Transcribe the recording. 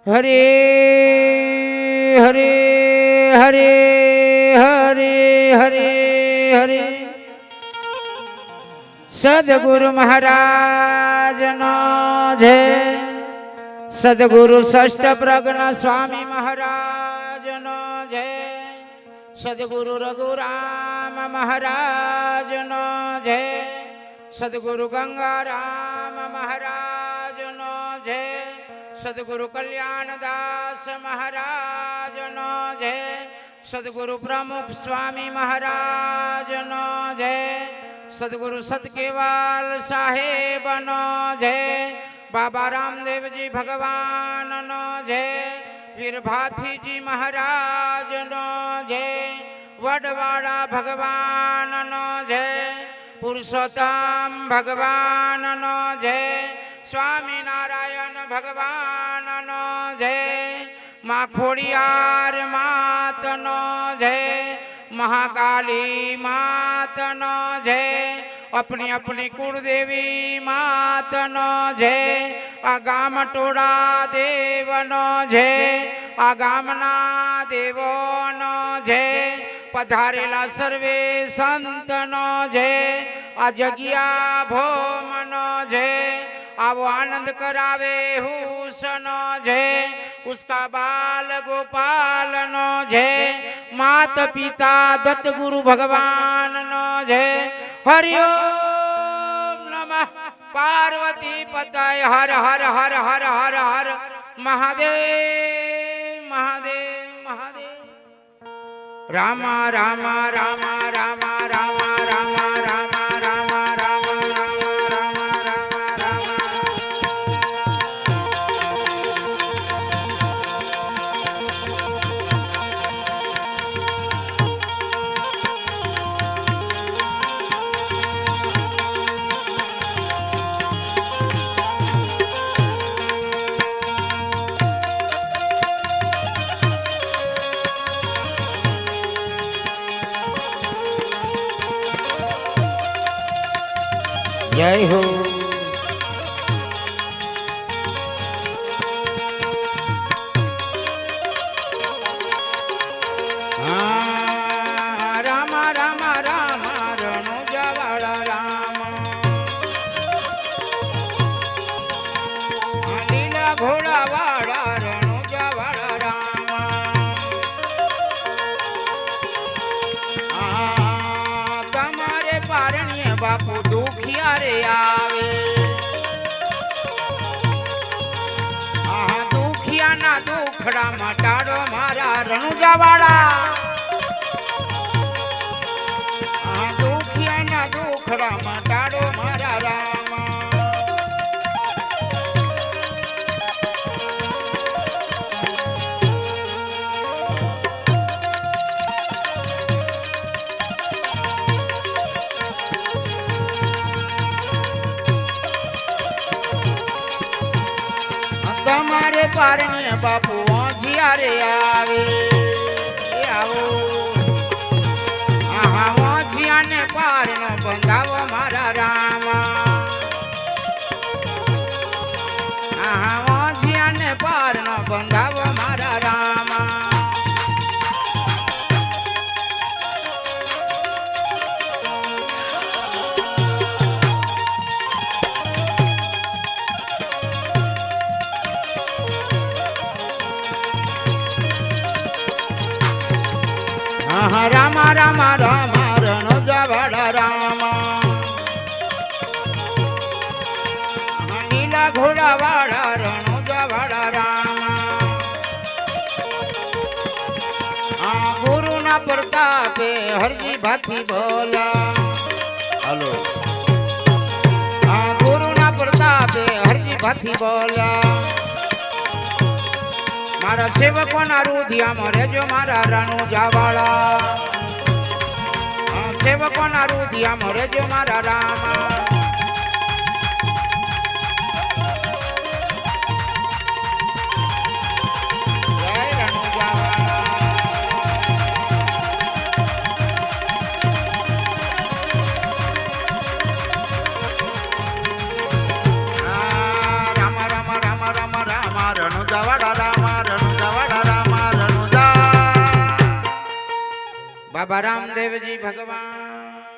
હરે હરે હરે હરે હરે હરે સદગુરુ મહારાજ નો જય સદગુરુ ષષ્ઠ પ્રજ્ઞ સ્વામી મહારાજ નો જય સદગુરુ રઘુરામ મહારાજ નો જય સદગુરુ ગંગારામ મહારાજ નો જય સદગુરુ કલ્યાણદાસ મહારાજ નો જય સદગુરુ પ્રમુખ સ્વામી મહારાજ નો જય સદગુરુ સતકેવાલ સાહેબ નો જય બાબા રામદેવજી ભગવાન નો જય વીર ભાથીજી મહારાજ નો જય વડવાડા ભગવાન નો જય પુરુષોત્તમ ભગવાન નો જય સ્વામિનારાયણ ભગવાન નો જય માં ખોડિયાર માત નો જય महाकाली मात नो जय अपनी अपनी कुलदेवी मात नो जय आ गाम टोड़ा देव नो जय आ गामना देवो नो जय पधारेला सर्वे संत नो जय आ जगिया भोम नो जय आवो आनंद करावे हुस नो जय उसका बाल गोपाल नो जय मात पिता दत्त गुरु भगवान नो जय हरि ओम नमः पार्वती पतय हर हर हर हर हर हर महादेव महादेव महादेव रामा रामा रामा रामा रामा रामा रामा रामा जय हो राम राम राम रणु जवाड़ा राम लीला घोड़ा वाड़ा रणु जवाड़ा राम तमारे पारणिये बापू दुखिया रे आवे दुखिया ना दुखड़ा मटाड़ो मारा रनुजावाड़ा दुखिया ना दुखड़ा मटाड़ो मारा रामा तमारे पारणे बापू जियारे आवे आवो आहा जिया ने पारनो बंधावो मारा रामा आहा जिया ने पारनो बंधावो मारा रामा रामा रामा रामा रणु जवाड़ा रामा नीला घोड़ा वाड़ा रणु जवाड़ा रामा गुरु ना प्रतापे हरजी भाथी बोला हेलो गुरु ना प्रतापे हरजी भाथी बोला मारा सेवको ना रुधिया मरे जो मारा रणु जावाड़ा सेवको ना रुधिया मरे जो मारा रामा जय रणु जावाड़ा रामा रामा रामा रामा रामा रणु जावाड़ा રણુજાવાળા રામા રણુજા બાબા રામદેવજી ભગવાન